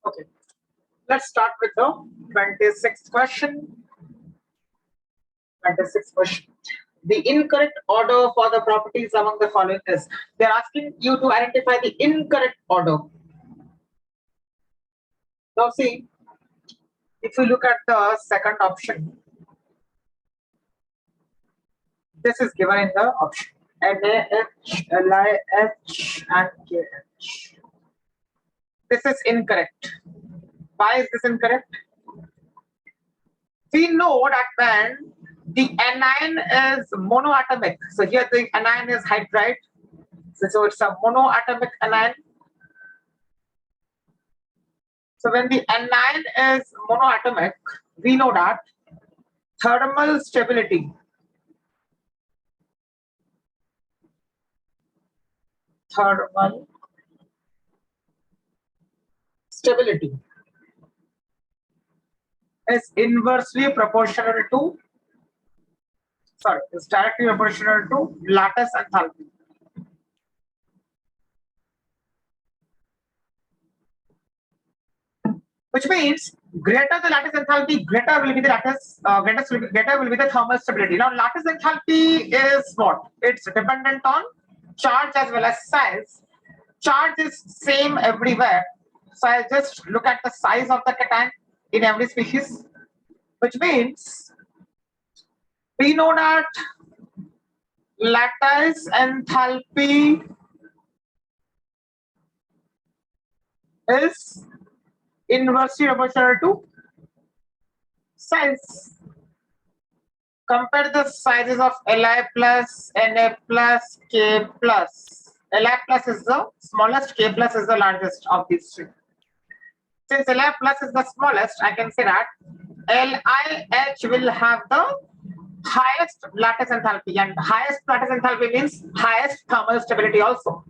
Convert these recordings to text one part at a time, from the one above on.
Okay, let's start with the 26th question. 26th question. The incorrect order for the properties among the following is. They're asking you to identify the incorrect order. Now see, if you look at the second option, this is given in the option NaH, LiH and KH. This is incorrect. Why is this incorrect? We know that when the anion is monoatomic, so here the anion is hydride, so it's a monoatomic anion. So when the anion is monoatomic, we know that thermal stability is inversely proportional to, is directly proportional to lattice enthalpy. Which means greater the lattice enthalpy, greater will be the lattice, greater will be the thermal stability. Now lattice enthalpy is what? It's dependent on charge as well as size. Charge is same everywhere. So I just look at the size of the cation in every species, which means we know that lattice enthalpy is inversely proportional to size. Compare the sizes of Li plus, Na plus, K plus. Li plus is the smallest, K plus is the largest of these three. Since Li plus is the smallest, I can say that LiH will have the highest lattice enthalpy, and highest lattice enthalpy means highest thermal stability also.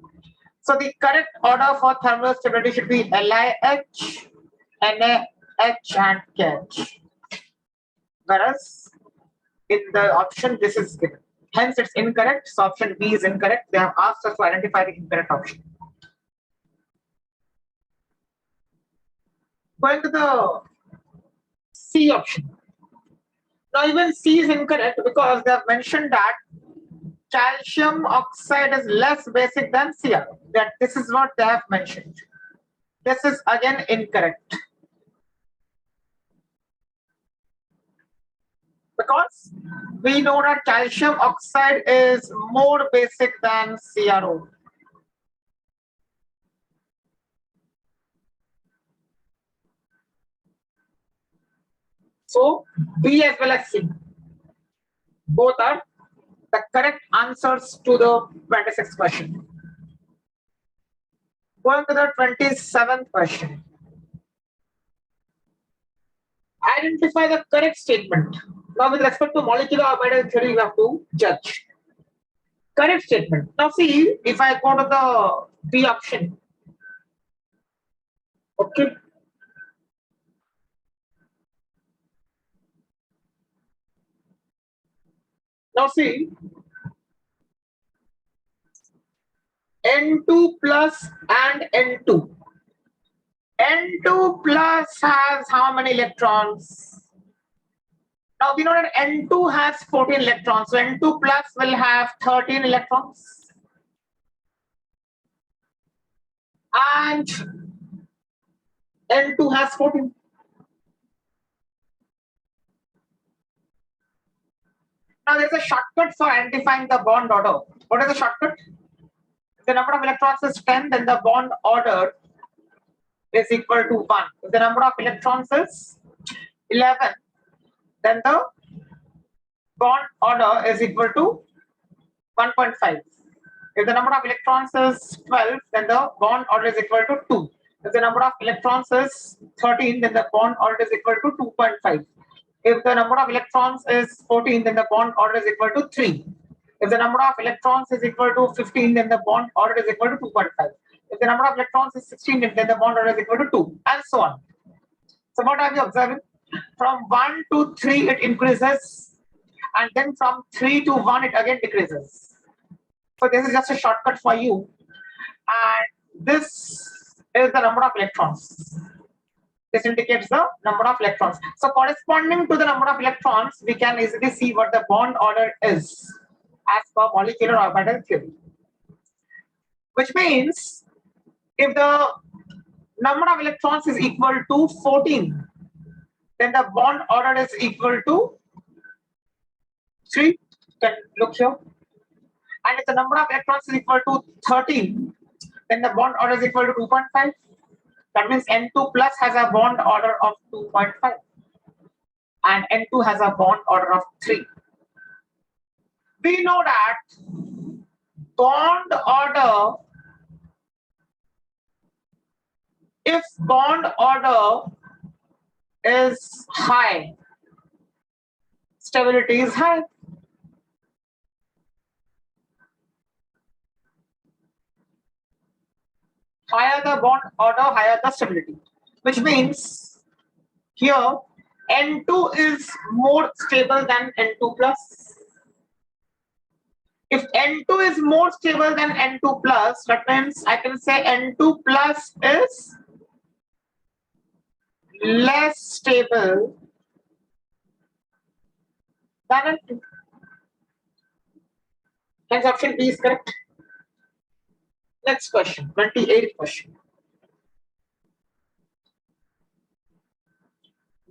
So the correct order for thermal stability should be LiH, NaH and KH. Whereas in the option this is given. Hence it's incorrect. So option B is incorrect. They have asked us to identify the incorrect option. Going to the C option. Now even C is incorrect because they have mentioned that calcium oxide is less basic than Cr. That this is what they have mentioned. This is again incorrect. Because we know that calcium oxide is more basic than CrO. So B as well as C, both are the correct answers to the 26th question. Going to the 27th question. Identify the correct statement. Now with respect to molecular orbital theory, you have to judge. Correct statement. Now see, if I go to the B option, okay. Now see, N2 plus and N2. N2 plus has how many electrons? Now we know that N2 has 14 electrons, so N2 plus will have 13 electrons. And N2 has 14. Now there's a shortcut for identifying the bond order. What is the shortcut? If the number of electrons is 10, then the bond order is equal to 1. If the number of electrons is 11, then the bond order is equal to 1.5. If the number of electrons is 12, then the bond order is equal to 2. If the number of electrons is 13, then the bond order is equal to 2.5. If the number of electrons is 14, then the bond order is equal to 3. If the number of electrons is equal to 15, then the bond order is equal to 2.5. If the number of electrons is 16, then the bond order is equal to 2, and so on. So what are we observing? From 1 to 3 it increases, and then from 3 to 1 it again decreases. So this is just a shortcut for you, and this is the number of electrons. This indicates the number of electrons. So corresponding to the number of electrons, we can easily see what the bond order is as per molecular orbital theory. Which means if the number of electrons is equal to 14, then the bond order is equal to 3. You can look here. And if the number of electrons is equal to 13, then the bond order is equal to 2.5. That means N2 plus has a bond order of 2.5 and N2 has a bond order of 3. We know that bond order, if bond order is high, stability is high. Higher the bond order, higher the stability. Which means here N2 is more stable than N2 plus. If N2 is more stable than N2 plus, that means I can say N2 plus is less stable than N2. Hence option B is correct. Next question, 28th question.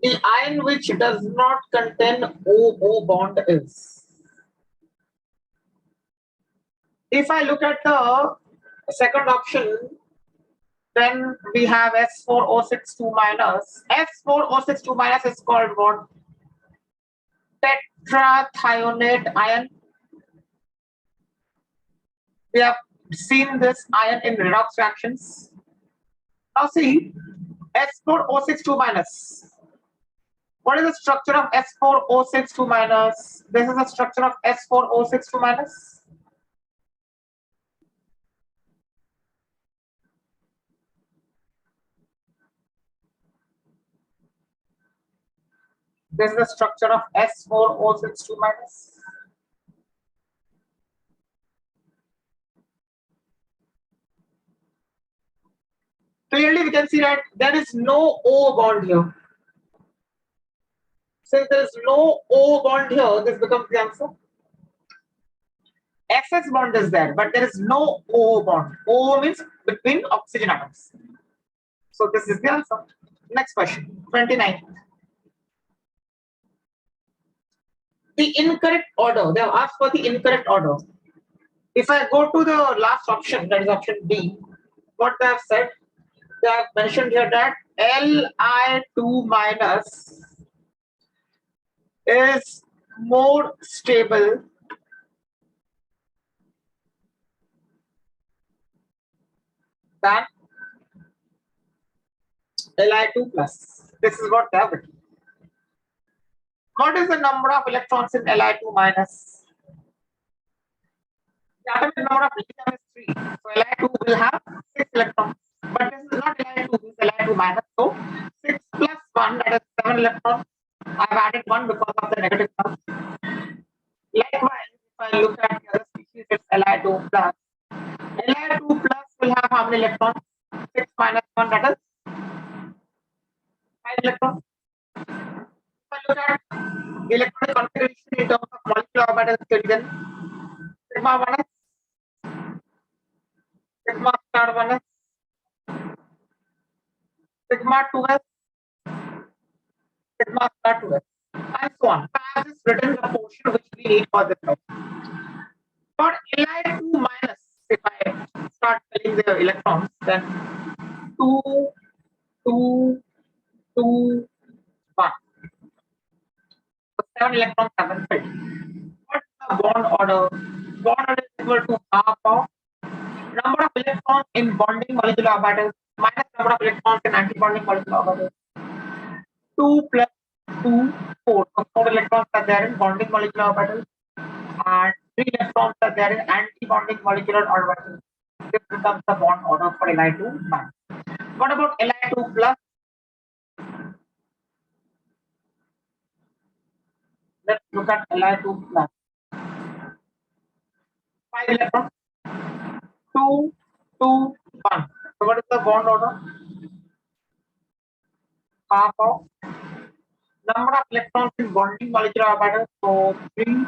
The ion which does not contain OO bond is. If I look at the second option, then we have S4O62 minus. S4O62 minus is called what? Tetrathionate ion. We have seen this ion in redox reactions. Now see, S4O62 minus. What is the structure of S4O62 minus? This is the structure of S4O62 minus. This is the structure of S4O62 minus. Clearly, we can see that there is no O bond here. Since there is no O bond here, this becomes the answer. SS bond is there, but there is no O bond. O means between oxygen atoms. So this is the answer. Next question, 29. The incorrect order. They have asked for the incorrect order. If I go to the last option, that is option B, what they have said, they have mentioned here that Li2 minus is more stable than Li2 plus. This is what they have written. What is the number of electrons in Li2 minus? The atomic number of lithium is 3. So Li2 will have 6 electrons. But this is not Li2, this is Li2 minus. So 6 plus 1, that is 7 electrons. I have added 1 because of the negative charge. Likewise, if I look at the other species, it's Li2 plus. Li2 plus will have how many electrons? 6 minus 1, that is 5 electrons. If I look at the electronic configuration in terms of molecular orbital theory, then sigma 1s, sigma star 1s, sigma 2s, sigma star 2s, and so on. I have just written the portion which we need for this question. For Li2 minus, if I start filling the electrons, then 2, 2, 2, 1. So 7 electrons have been filled. What's the bond order? Bond order is equal to half of number of electrons in bonding molecular orbitals minus number of electrons in anti-bonding molecular orbitals. 2 plus 2, 4. So 4 electrons are there in bonding molecular orbitals and 3 electrons are there in anti-bonding molecular orbitals. This becomes the bond order for Li2 minus. What about Li2 plus? Let's look at Li2 plus. 5 electrons. 2, 2, 1. So what is the bond order? half of number of electrons in bonding molecular orbitals. So 3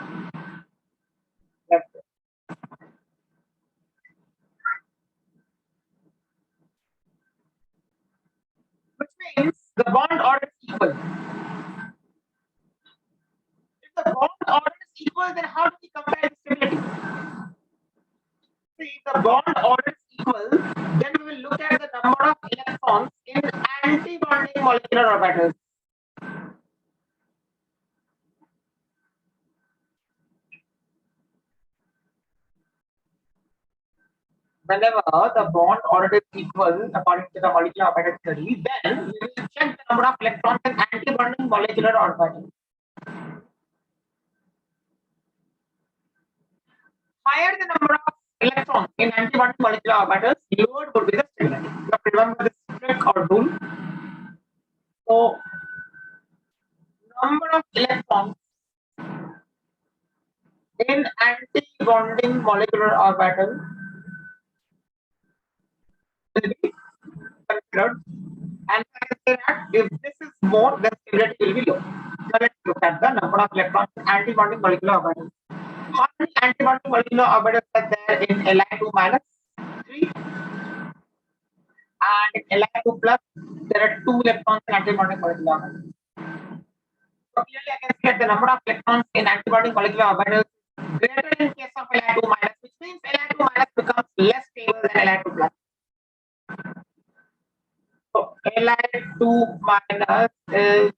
left. Which means the bond order is equal. If the bond order is equal, then how do we compare the stability? See, if the bond order is equal, then we will look at the number of electrons in anti-bonding molecular orbitals. Whenever the bond order is equal according to the molecular orbital theory, then we will check the number of electrons in anti-bonding molecular orbitals. Higher the number of electrons in anti-bonding molecular orbitals, lower would be the stability. You have to remember this trick or rule. So, number of electrons in anti-bonding molecular orbital will be considered, and I can say that if this is more, then stability will be low. Now let's look at the number of electrons in anti-bonding molecular orbitals. How many anti-bonding molecular orbitals are there in Li2 minus 3? And in Li2 plus, there are 2 electrons in anti-bonding molecular orbitals. So clearly I can see that the number of electrons in anti-bonding molecular orbitals greater in case of Li2 minus, which means Li2 minus becomes less stable than Li2 plus. So Li2 minus is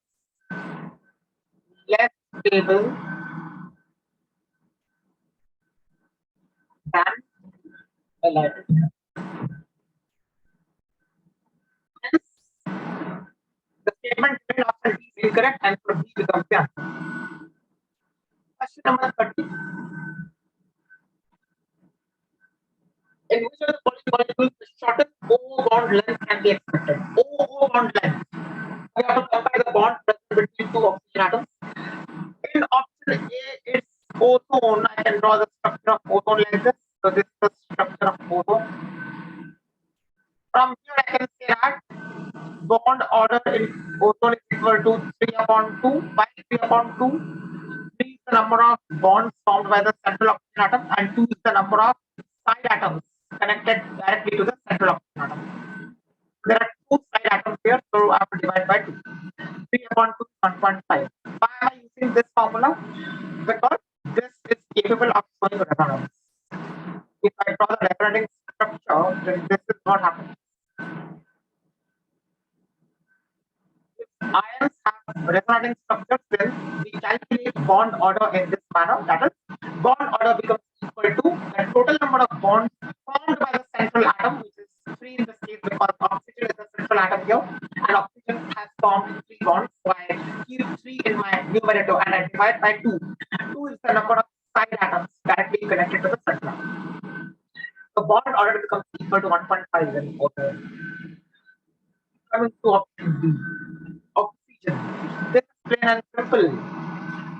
less stable than Li2. Hence, the statement given option D is incorrect and so D becomes the answer. Question number 30. In which of the following molecules the shortest O bond length can be expected? O bond length. We have to compare the bond present between two oxygen atoms. In option A, it's ozone. I can draw the structure of ozone like this. So this is the structure of ozone. From here, I can say that bond order in ozone is equal to 3 upon 2 by 3 upon 2. 3 is the number of bonds formed by the central oxygen atom, and 2 is the number of side atoms connected directly to the central oxygen atom. There are 2 side atoms here, so I have to divide by 2. 3 upon 2 is 1.5. Why am I using this formula? Because this is capable of showing resonance. If I draw the resonating structure, then this is not happening. If ions have resonating structures, then we calculate bond order in this manner. That is, bond order becomes equal to the total number of bonds formed by the central atom, which is 3 in this case because oxygen is the central atom here, and oxygen has formed 3 bonds. So I keep 3 in my numerator and I divide by 2. 2 is the number of side atoms directly connected to the central atom. So bond order becomes equal to 1.5 in order. Coming to option B, oxygen. This is plain and simple.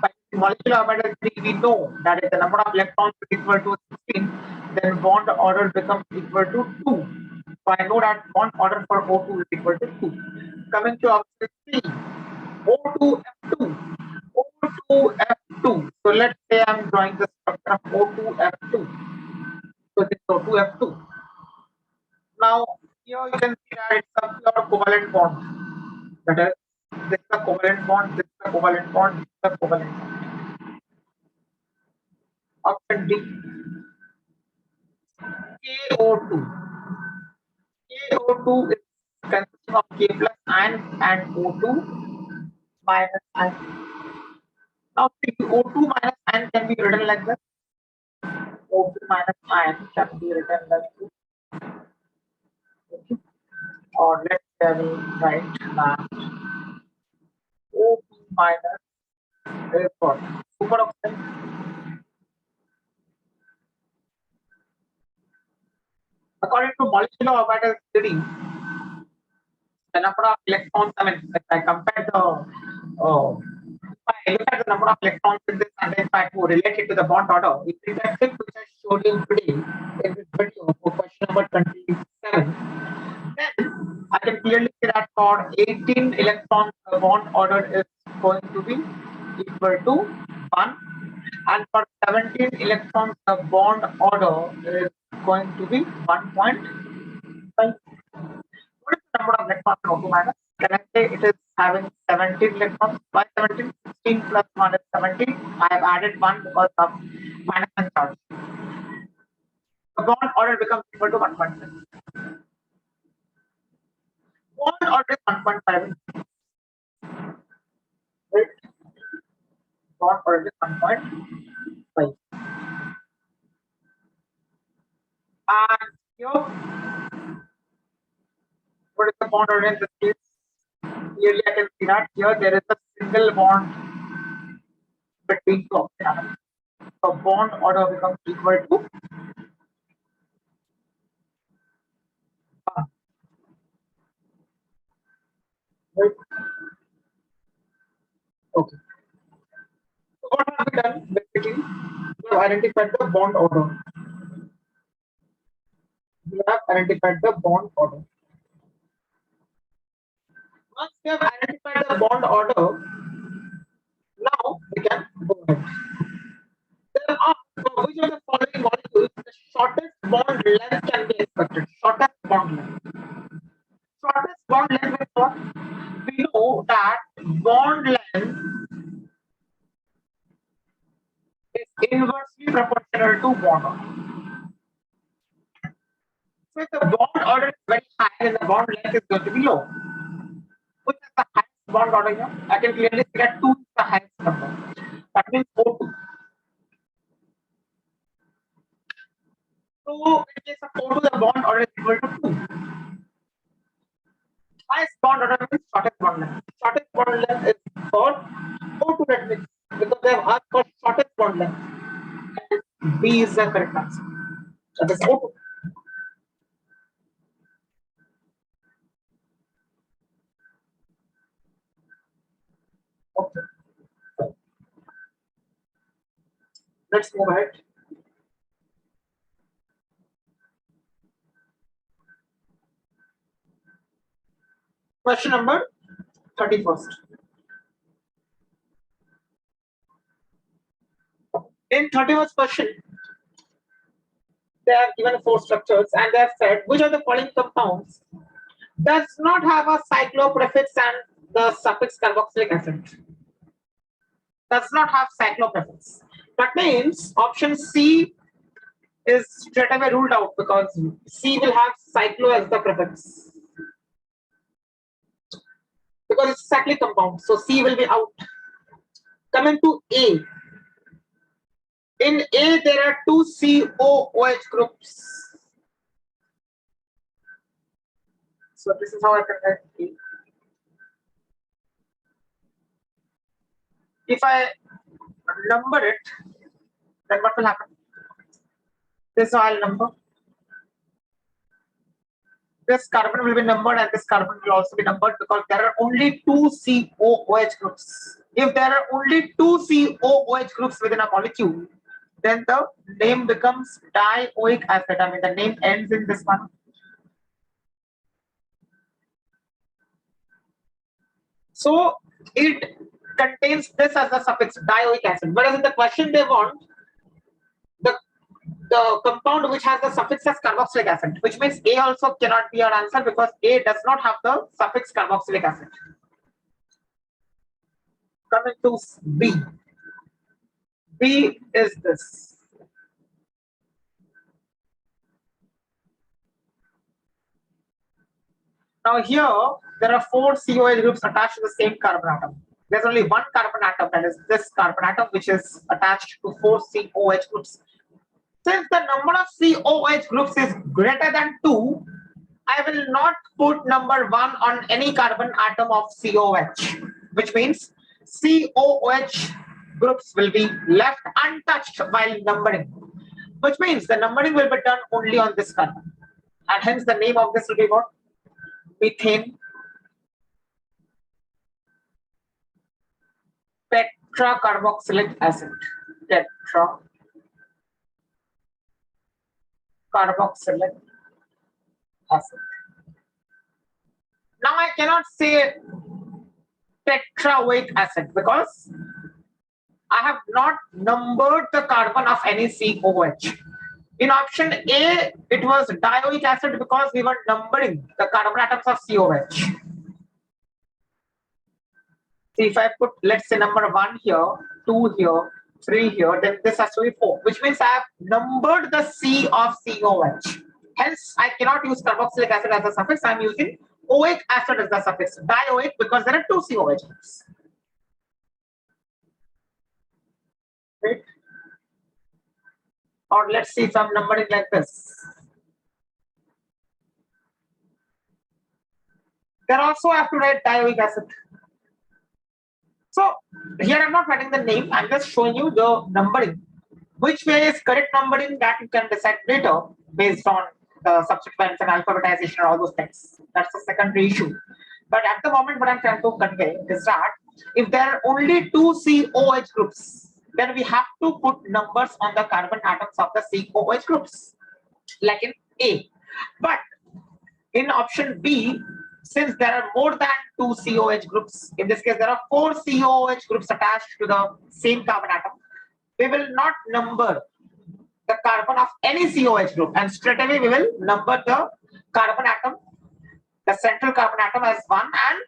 By molecular orbital 3, we know that if the number of electrons is equal to 16, then bond order becomes equal to 2. So I know that bond order for O2 is equal to 2. Coming to option C, O2F2. O2F2. So let's say I'm drawing the structure of O2F2. So this is O2F2. Now, here you can see that it's a pure covalent bond. That is, this is a covalent bond, this is a covalent bond, this is a covalent bond. Option D, KO2. KO2 is consisting of K plus ion and O2 minus ion. Now, O2 minus ion can be written like this. O2 minus ion can be written like this. Okay. Or let's say we write that O2 minus is what? Superoxide. According to molecular orbital theory, the number of electrons, I mean, if I compare the, if I look at the number of electrons in this and if I relate it to the bond order, if it is a trick which I showed you today in this video for question number 27, then I can clearly say that for for 18 electrons, the bond order is going to be equal to 1, and for 17 electrons, the bond order is going to be 1.5. What is the number of electrons in O2 minus? Can I say it is having 17 electrons? Why 17? 16 plus 1 is 17. I have added 1 because of minus one charge. The bond order becomes equal to 1.5. Bond order is 1.5. Right? Bond order is 1.5. And here, what is the bond order in this case? Clearly, I can see that here there is a single bond between two oxygen atoms. So bond order becomes equal to 1. Right? Okay. So what have we done? Basically, we have identified the bond order. We have identified the bond order. Once we have identified the bond order, now we can go ahead. There are which of the following molecules the shortest bond length can be expected? Shortest bond length. Shortest bond length is what? We know that bond length is inversely proportional to bond order. So if the bond order is very high, then the bond length is going to be low. Which is the highest bond order here? I can clearly see that 2 is the highest number. That means O2. So in case of O2, the bond order is equal to 2. Highest bond order means shortest bond length. Shortest bond length is for O2, that means because they have asked for shortest bond length. And B is the correct answer. That is O2. Okay. Let's move ahead. Question number 31st. In 31st question, they have given 4 structures and they have said which of the following compounds does not have a cycloprefix and the suffix carboxylic acid. Does not have cycloprefix. That means option C is straight away ruled out because C will have cyclo as the prefix. Because it's cyclic compound, so C will be out. Coming to A. In A, there are 2 COOH groups. So this is how I can write A. If I number it, then what will happen? This is how I'll number. This carbon will be numbered and this carbon will also be numbered because there are only 2 COOH groups. If there are only 2 COOH groups within a molecule, then the name becomes dioic acid. I mean, the name ends in this one. So it contains this as a suffix, dioic acid. Whereas in the question they want the compound which has the suffix as carboxylic acid, which means A also cannot be your answer because A does not have the suffix carboxylic acid. Coming to B. B is this. Now here there are 4 COH groups attached to the same carbon atom. There's only one carbon atom, that is this carbon atom, which is attached to 4 COH groups. Since the number of COH groups is greater than 2, I will not put number 1 on any carbon atom of COH, which means COH groups will be left untouched while numbering, which means the numbering will be done only on this carbon. And hence the name of this will be what? Methane tetracarboxylic acid. Tetracarboxylic acid. Now I cannot say tetraoic acid because I have not numbered the carbon of any COH. In option A, it was dioic acid because we were numbering the carbon atoms of COH. See, if I put, let's say, number 1 here, 2 here, 3 here, then this has to be 4, which means I have numbered the C of COH. Hence, I cannot use carboxylic acid as a suffix. I'm using oic acid as the suffix. Dioic because there are 2 COH groups. Right? Or let's see if I'm numbering like this. Then also I have to write dioic acid. So here I'm not writing the name, I'm just showing you the numbering. Which way is correct numbering, that you can decide later based on the subsequence and alphabetization and all those things. That's the secondary issue. But at the moment, what I'm trying to convey is that if there are only 2 COH groups, then we have to put numbers on the carbon atoms of the COH groups, like in A. But in option B, since there are more than 2 COH groups, in this case there are 4 COH groups attached to the same carbon atom, we will not number the carbon of any COH group, and straight away we will number the carbon atom, the central carbon atom, as 1, and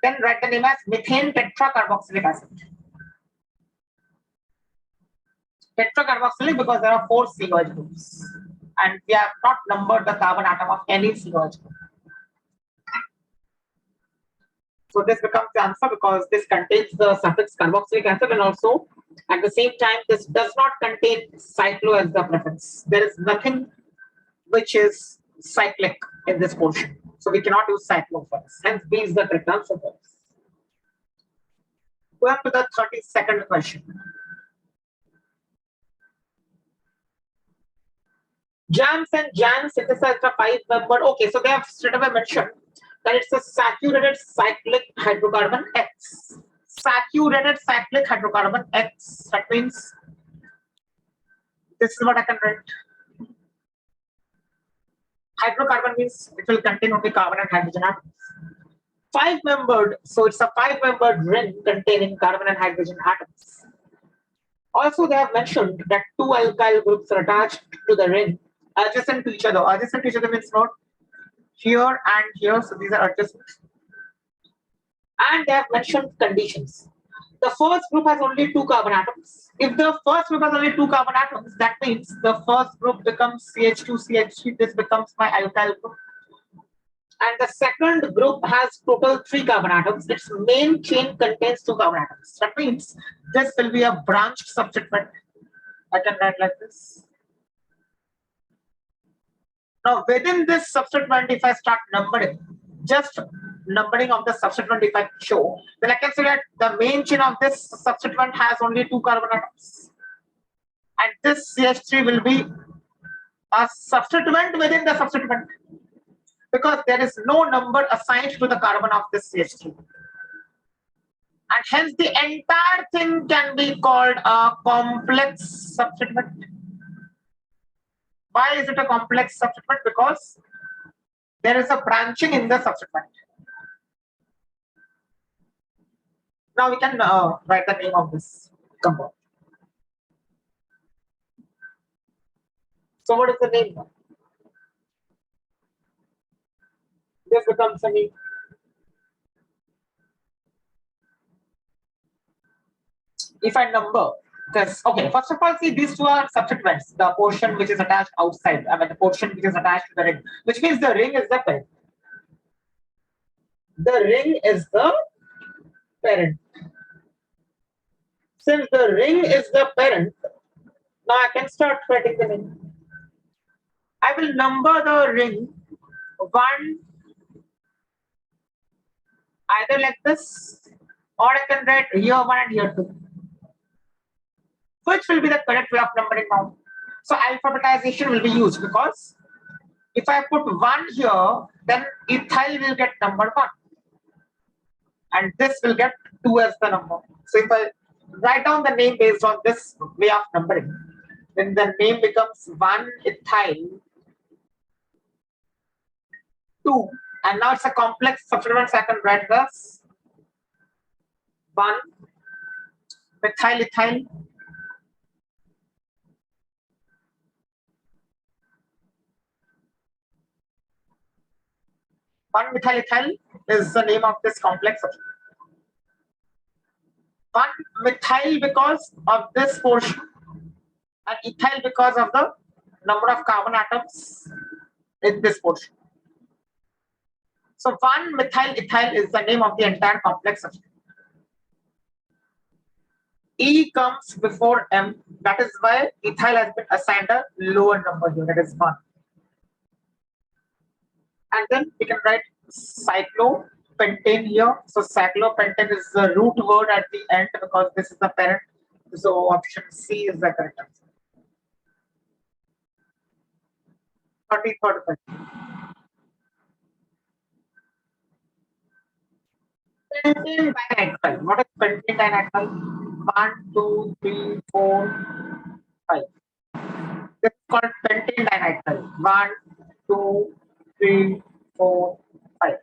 then write the name as methane tetracarboxylic acid. Tetracarboxylic because there are 4 COH groups, and we have not numbered the carbon atom of any COH group. So this becomes the answer because this contains the suffix carboxylic acid, and also at the same time this does not contain cyclo as the prefix. There is nothing which is cyclic in this portion, so we cannot use cyclo for this. Hence B is the correct answer for this. Going to the 32nd question. JAMS and JAN synthesized a 5-membered. Okay, so they have straight away mentioned that it's a saturated cyclic hydrocarbon X. Saturated cyclic hydrocarbon X. That means this is what I can write. Hydrocarbon means it will contain only carbon and hydrogen atoms. 5-membered, so it's a 5-membered ring containing carbon and hydrogen atoms. Also, they have mentioned that 2 alkyl groups are attached to the ring adjacent to each other. Adjacent to each other means not here and here, so these are adjacent. And they have mentioned conditions. The first group has only 2 carbon atoms. If the first group has only 2 carbon atoms, that means the first group becomes CH2, CH3. This becomes my alkyl group. And the second group has total 3 carbon atoms. Its main chain contains 2 carbon atoms. That means this will be a branched substituent. I can write like this. Now, within this substituent, if I start numbering, just numbering of the substituent, if I show, then I can say that the main chain of this substituent has only 2 carbon atoms. And this CH3 will be a substituent within the substituent, because there is no number assigned to the carbon of this CH3. And hence the entire thing can be called a complex substituent. Why is it a complex substituent? Because there is a branching in the substituent. Now we can write the name of this compound. So what is the name now? This becomes a name. If I number this, okay, first of all, see, these 2 are substituents. The portion which is attached outside, I mean the portion which is attached to the ring, which means the ring is the parent. The ring is the parent. Since the ring is the parent, now I can start writing the name. I will number the ring 1, either like this, or I can write here 1 and here 2. Which will be the correct way of numbering now? So alphabetization will be used, because if I put 1 here, then ethyl will get number 1. And this will get 2 as the number. So if I write down the name based on this way of numbering, then the name becomes 1 ethyl, 2 And now it's a complex substituents. I can write this 1-methyl ethyl. 1-methyl ethyl is the name of this complex substituent. 1-methyl because of this portion, and ethyl because of the number of carbon atoms in this portion. So 1-methyl ethyl is the name of the entire complex substituent. E comes before M. That is why ethyl has been assigned a lower number here. That is 1. And then we can write cyclopentane here. So cyclopentane is the root word at the end because this is the parent. So option C is the correct answer. 33rd question. Pentane dinitrile. What is pentane dinitrile? 1, 2, 3, 4, 5. This is called pentane dinitrile. 1, 2, 3, 4, 5.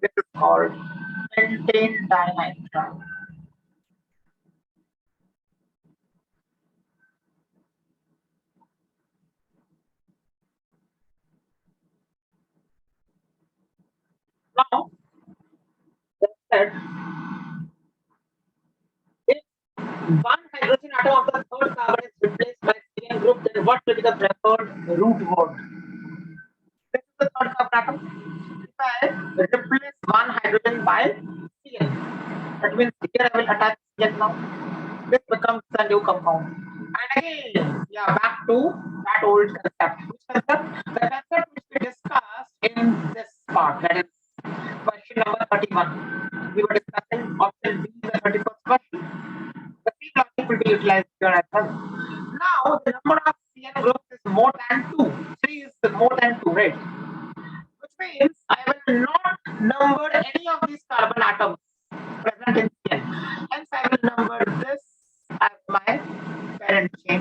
This is called pentane dinitrile. Now, that if one hydrogen atom of the third carbon is replaced by CN group, then what will be the preferred root word? This is the third carbon atom. If I replace one hydrogen by CN, that means here I will attach CN now. This becomes the new compound. And again, yeah, back to that old concept. Which concept? The concept which we discussed in this part, that is question number 31. We were discussing option B, the 31st question. The same logic will be utilized here as well. Now, the number of CN groups is more than 2. 3 is more than 2, right? Which means I will not number any of these carbon atoms present in CN. Hence, I will number this as my parent chain.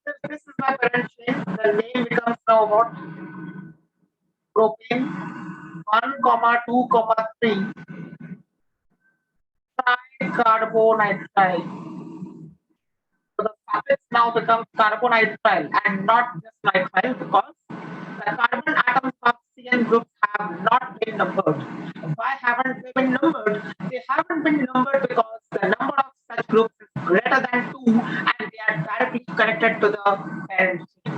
Since this is my parent chain, the name becomes now what? Propane 1, 2, 3 tricarbonitrile. So the suffix now becomes carbonitrile and not just nitrile because the carbon atoms of CN groups have not been numbered. Why haven't they been numbered? They haven't been numbered because the number of such groups is greater than 2 and they are directly connected to the parent chain.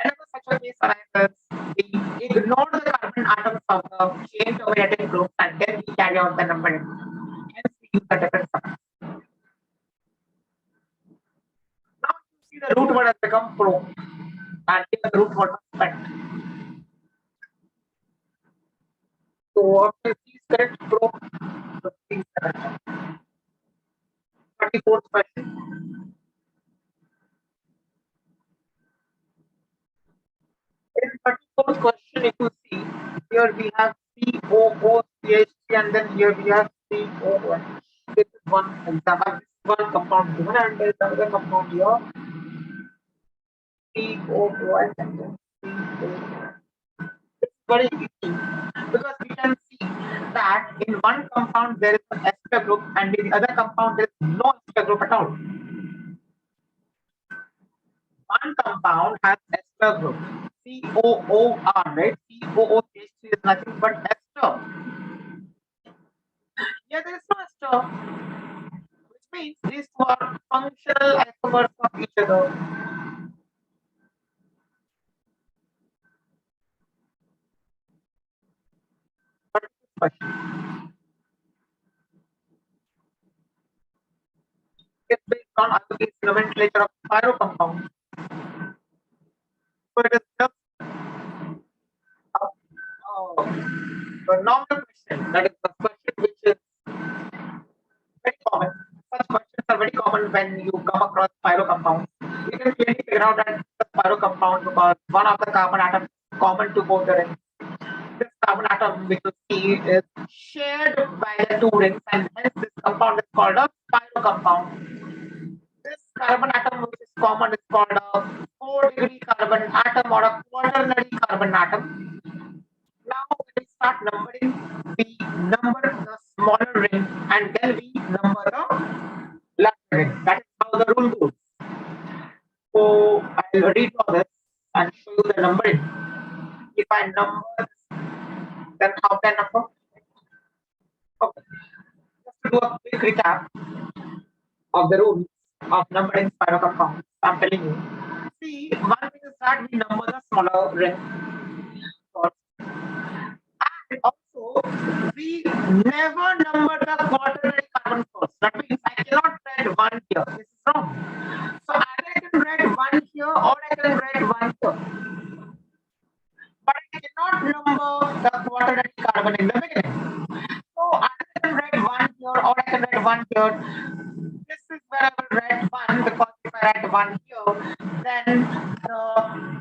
Whenever such a case arises, we ignore the carbon atoms of the chain terminating group and then we carry out the numbering. Hence, we use the different suffix. Now you see the root word has become pro, and here the root word was spent. So option C is correct, pro. So C is correct. 34th question. In 34th question, if you see, here we have COOCH3 and then here we have COOH. This is one example. This is one compound given and there is another compound here. COOH and then COOH. It's very easy because we can see that in one compound there is an ester group and in the other compound there is no ester group at all. One compound has ester group. COOR, right? COOH3 is nothing but ester. Here there is no ester, which means these two are functional isomers of each other. It's based on IIT's nomenclature of pyro compound. So it is just a normal question. That is the question which is very common. Such questions are very common when you come across pyro compounds. You can clearly figure out that it's a pyro compound because one of the carbon atoms is common to both the rings. This carbon atom which you see is shared by the two rings and hence this compound is called a pyro compound. This carbon atom which is common is called a 4-degree carbon atom or a quaternary carbon atom. start numbering, we number the smaller ring and then we number the larger ring. That is how the rule goes. So I'll redraw this and show you the numbering. If I number this, then how can I number? Okay. Just to do a quick recap of the rules of numbering spiral compounds, I'm telling you. See, one thing is that we number the smaller ring first. And also, we never number the quaternary carbon first. That means I cannot write one here. This is wrong. So either I can write one here or I can write one here. But I cannot number the quaternary carbon in the beginning. So either I can write one here or I can write one here. This is where I will write one, because if I write one here, then the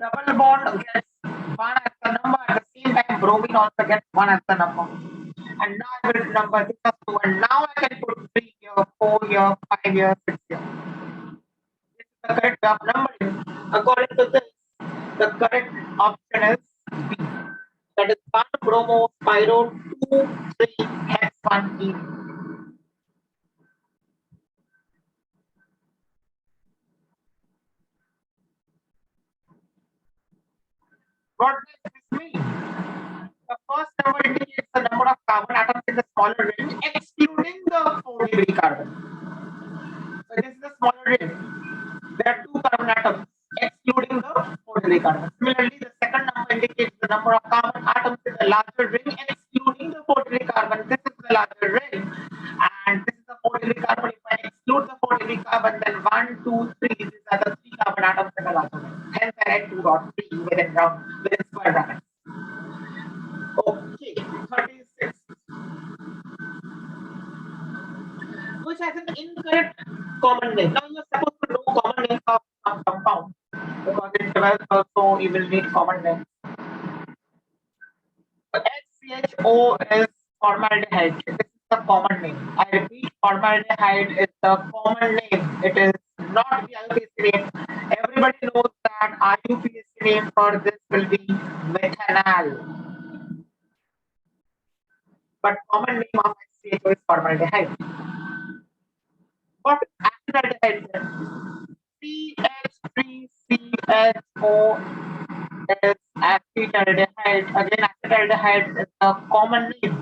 double bond gets one as the number. At the same time, bromine also gets one as the number. And now I will number this as 2. And now I can put 3 here, 4 here, 5 here, 6 here. This is the correct way of numbering. According to this, the correct option is B. That is 1 bromo pyro 2 3 hex 1 E. What does this mean? The first number indicates the number of carbon atoms in the smaller ring, excluding the 4-degree carbon. So this is the smaller ring. There are 2 carbon atoms, excluding the 4-degree carbon. Similarly, the second number indicates the number of carbon atoms in the larger ring, excluding the 4-degree carbon. This is the larger ring, and this is the 4-degree carbon. If I exclude the 4-degree carbon, then 1, 2, 3. These are the 3 carbon atoms in the larger ring. Hence, I write 2.3 within square brackets. Okay, 36. Which has an incorrect common name. Now you are supposed to know common names of some compound, because in 12th also you will need common names. So HCHO is formaldehyde. This is the common name. I repeat, formaldehyde is the common name. It is not the IUPAC name. Everybody knows that IUPAC name for this will be methanol. But common name of HCHO is formaldehyde. What is acetaldehyde then? CH3CHO is acetaldehyde. Again, acetaldehyde is the common name.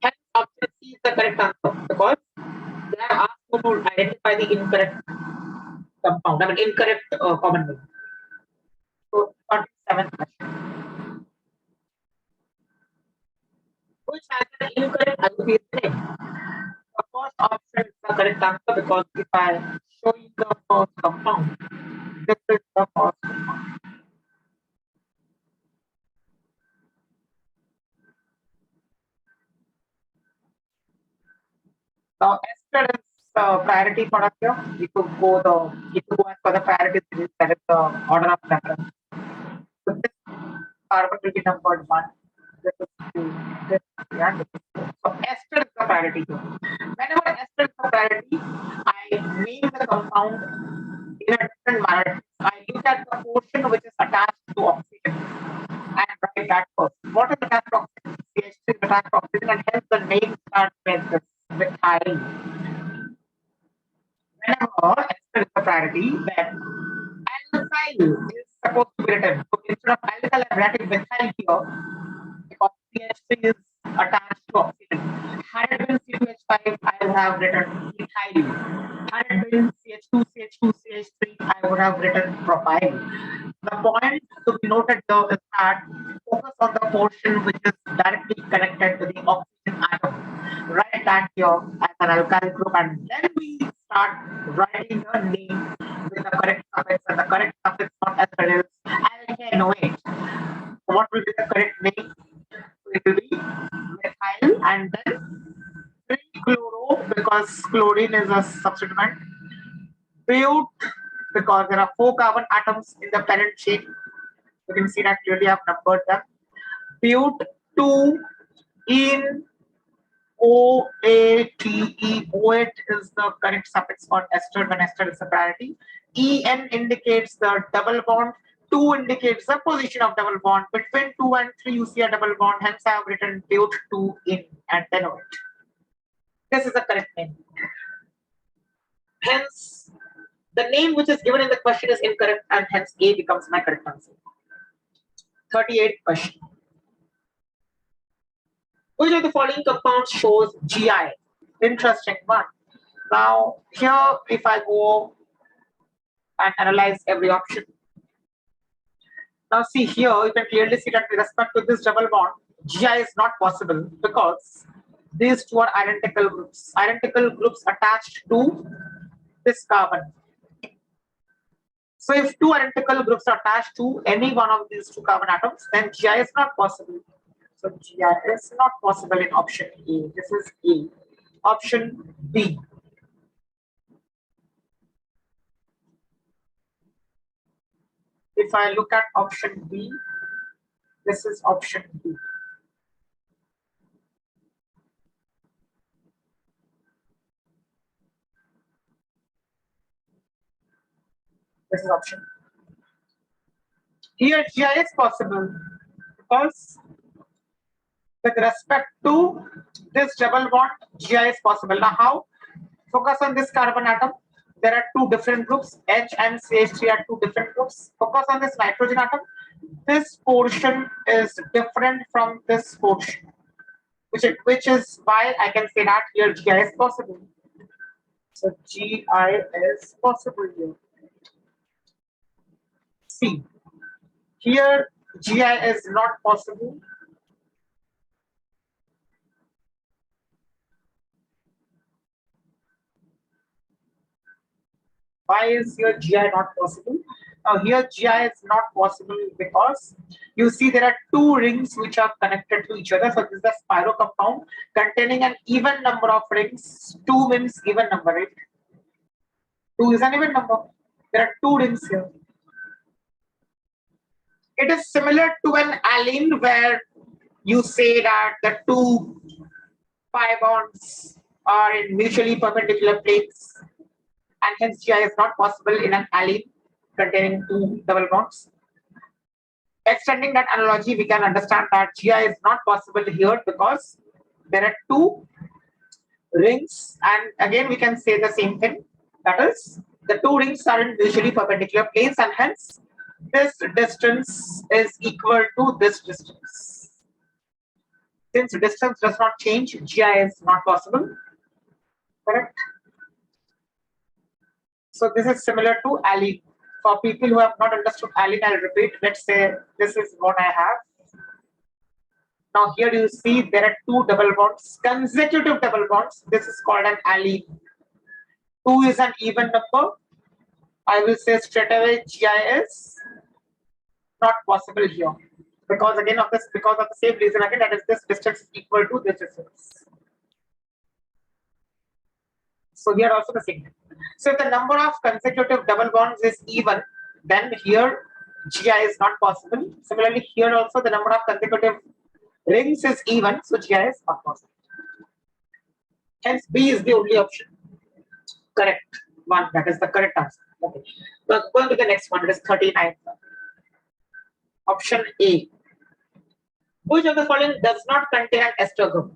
Hence, option C is the correct answer, because they are asked you to identify the incorrect compound, I mean incorrect common name. So, 37th question. Which has an incorrect IUPAC name? The first option is the correct answer, because if I show you the first compound, this is the first compound. Now, ester is priority product here. You could go as per the priority series, that is the order of preference. So this carbon will be numbered 1. This is 2. This is 3, and this is 4. So ester is the priority here. Whenever ester is the priority, I name the compound in a different manner. I look at the portion which is attached to oxygen and write that first. What is attached to oxygen? CH3 is attached to oxygen, and hence the name starts with this methyl. Whenever ester is the priority, then alkyl is supposed to be written. So instead of alkyl, I'm writing methyl here, because CH3 is attached to oxygen. Had it been C2H5, I would have written ethyl. Had it been CH2, CH2, CH3, I would have written propyl. The point to be noted though is that focus on the portion which is directly connected to the oxygen atom. Write that here as an alkyl group, and then we start writing the name with the correct suffix, and the correct suffix for ester is alkanoate. What will be the correct name? It will be methyl, and then chloro, because chlorine is a substituent. Bute, because there are 4 carbon atoms in the parent chain. You can see that clearly I've numbered them. Bute 2 in OATE. OAT is the correct suffix for ester when ester is a priority. En indicates the double bond. 2 indicates the position of double bond. Between 2 and 3, you see a double bond. Hence, I have written but 2 in and denote. This is the correct name. Hence, the name which is given in the question is incorrect, and hence A becomes my correct answer. 38th question. Which of the following compounds shows GI? Interesting one. Now, here, if I go and analyze every option. Now, see here, you can clearly see that with respect to this double bond, GI is not possible because these two are identical groups. Identical groups attached to this carbon. So, if two identical groups are attached to any one of these two carbon atoms, then GI is not possible. So, GI is not possible in option A. This is A. Option B. If I look at option B, this is option B. This is option. Here, GI is possible because with respect to this double bond, GI is possible. Now, how? Focus on this carbon atom. There are two different groups. H and CH3 are two different groups. Focus on this nitrogen atom. This portion is different from this portion, which is why I can say that here GI is possible. So GI is possible here. C. Here GI is not possible. Why is here GI not possible? Now here GI is not possible because you see there are two rings which are connected to each other. So this is a spiro compound containing an even number of rings. 2 means even number, right? 2 is an even number. There are two rings here. It is similar to an alene where you say that the two pi bonds are in mutually perpendicular planes, and hence GI is not possible in an alene containing two double bonds. Extending that analogy, we can understand that GI is not possible here because there are two rings, and again we can say the same thing, that is the two rings are in mutually perpendicular planes, and hence this distance is equal to this distance. Since distance does not change, GI is not possible. Correct? So this is similar to alene. For people who have not understood alene, I'll repeat. Let's say this is what I have. Now here you see there are two double bonds, consecutive double bonds. This is called an alene. 2 is an even number. I will say straight away GI is not possible here. Because again because of the same reason again, that is this distance is equal to this distance. So here also the same. So if the number of consecutive double bonds is even, then here GI is not possible. Similarly, here also the number of consecutive rings is even, so GI is not possible. Hence B is the only option. Correct one. That is the correct answer. Okay. So going to the next one. It is 39th. Option A. Which of the following does not contain an ester group?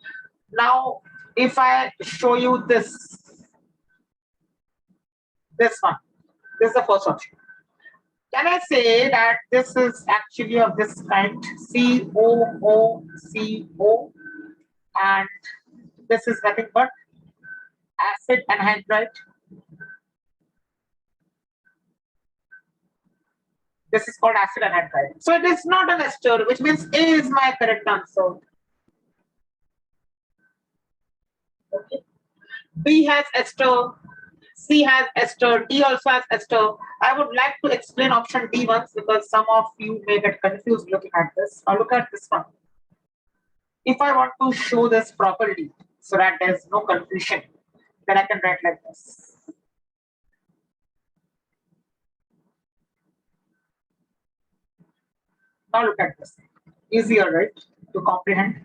Now, if I show you this one, this is the first option. Can I say that this is actually of this kind, COOCO, and this is nothing but acid anhydride? This is called acid anhydride. So it is not an ester, which means A is my correct answer. Okay. B has ester, C has ester, D also has ester. I would like to explain option D once because some of you may get confused looking at this. Now look at this one. If I want to show this properly so that there is no confusion, then I can write like this. Now look at this. Easier, right, to comprehend.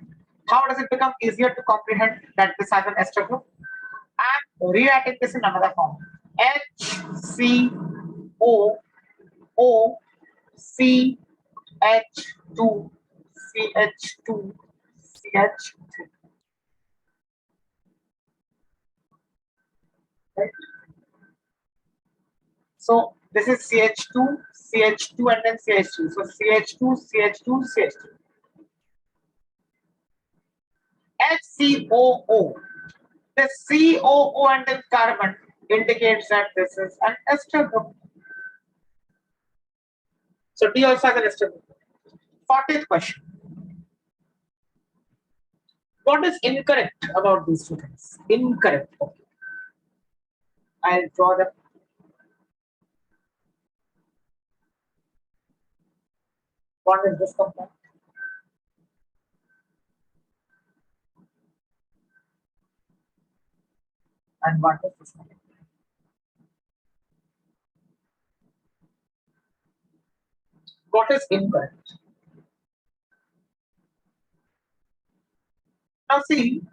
How does it become easier to comprehend that this has an ester group? I'm rewriting this in another form. HCOO CH2, CH2, CH3. Right? So this is CH2, CH2, and then CH2. So CH2, CH2, CH2. HCOO. The COO and then carbon indicates that this is an ester group. So D also has an ester group. 40th question. What is incorrect about these two things? Incorrect. Okay. I'll draw them. What is this compound? And what is this compound? What is incorrect? Now see,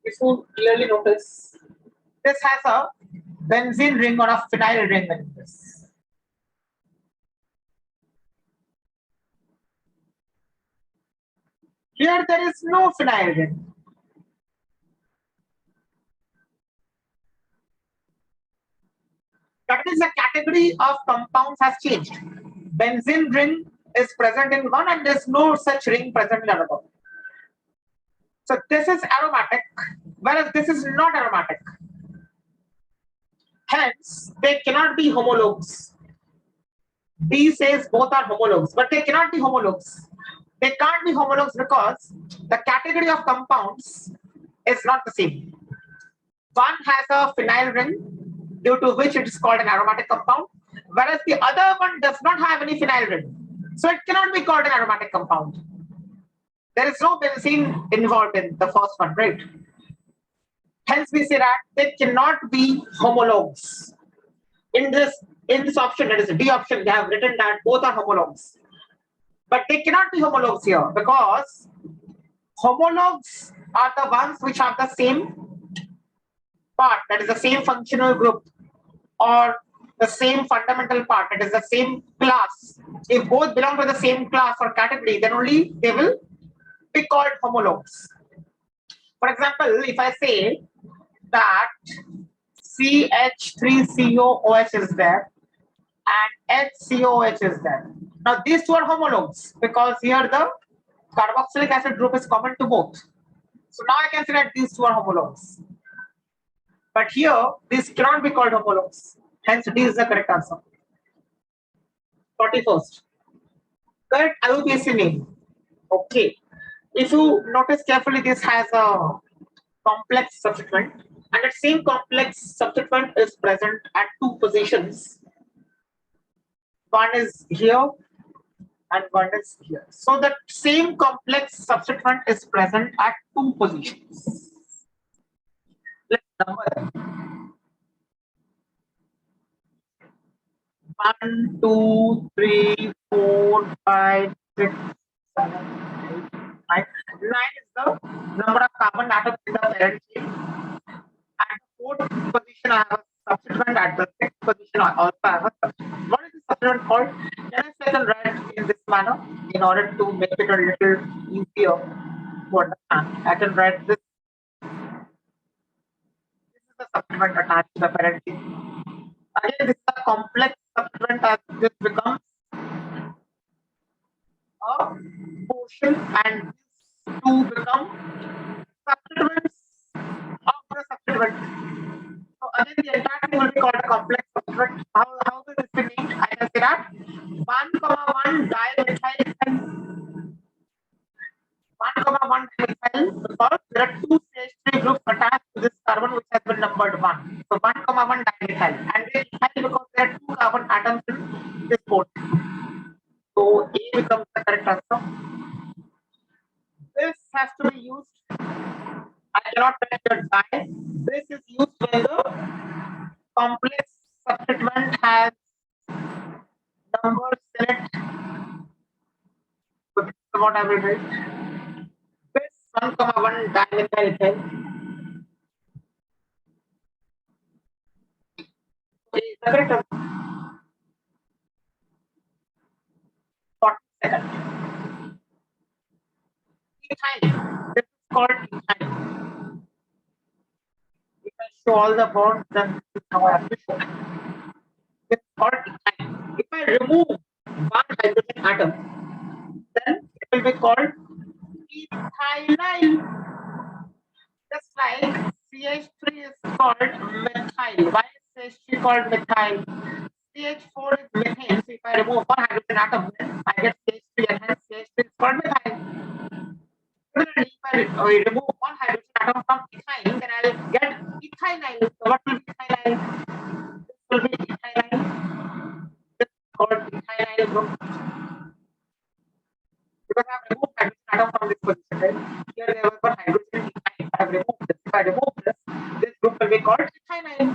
if you clearly notice, this has a benzene ring or a phenyl ring in this. Here there is no phenyl ring. That means the category of compounds has changed. Benzene ring is present in one and there is no such ring present in another. So this is aromatic, whereas this is not aromatic. Hence, they cannot be homologues. D says both are homologues, but they cannot be homologues. They can't be homologues because the category of compounds is not the same. One has a phenyl ring, due to which it is called an aromatic compound, whereas the other one does not have any phenyl ring. So it cannot be called an aromatic compound. There is no benzene involved in the first one, right? Hence we say that they cannot be homologues. In this option, that is the D option, they have written that both are homologues. But they cannot be homologues here because homologues are the ones which have the same part, that is the same functional group, or the same fundamental part, that is the same class. If both belong to the same class or category, then only they will be called homologues. For example, if I say that CH3COOH is there and HCOOH is there. Now these two are homologues because here the carboxylic acid group is common to both. So now I can say that these two are homologues. But here, these cannot be called homologues. Hence, D is the correct answer. 41st. Correct IUPAC name. Okay. If you notice carefully, this has a complex substituent, and that same complex substituent is present at two positions. One is here, and one is here. So that same complex substituent is present at two positions. Let's number them. 1, 2, 3, 4, 5, 6, 7, 8, 9. 9 is the number of carbon atoms in the parent chain. At the fourth position, I have a substituent. At the sixth position, I also have a substituent. What is the substituent called? Can I say and write in this manner in order to make it a little easier to understand? I can write this. This is the substituent attached to the parent chain. Again, this is a complex substituent as this becomes a portion and these two become substituents of the substituent. So again, the entire thing will be called a complex substituent. How will this be named? I can say that 1,1 dimethyl. 1,1 dimethyl because there are two CH3 groups attached to this carbon which has been numbered 1. So 1,1 dimethyl, and methyl because there are two carbon atoms in this port. So A becomes the correct answer. This has to be used. I cannot write your die. This is used when the complex substituent has number select. So this is what I will write. This 1,1 dimethyl. Okay, correct. show all the bonds, then this is how I have to show. It's called ethyne. If I remove one hydrogen atom, then it will be called ethynyl. Just like CH3 is called methyl. Why is CH3 called methyl? CH4 is methane. So if I remove one hydrogen atom, then I get CH3 and hence CH3 is called methyl. Similarly, if I remove one hydrogen atom from ethyne, then I'll get ethynyl. So what will be ethynyl? This will be ethynyl. This is called ethynyl group. Because I have removed hydrogen atom from this position, right? Here there was one hydrogen ethyne. I have removed this. If I remove this group will be called ethynyl.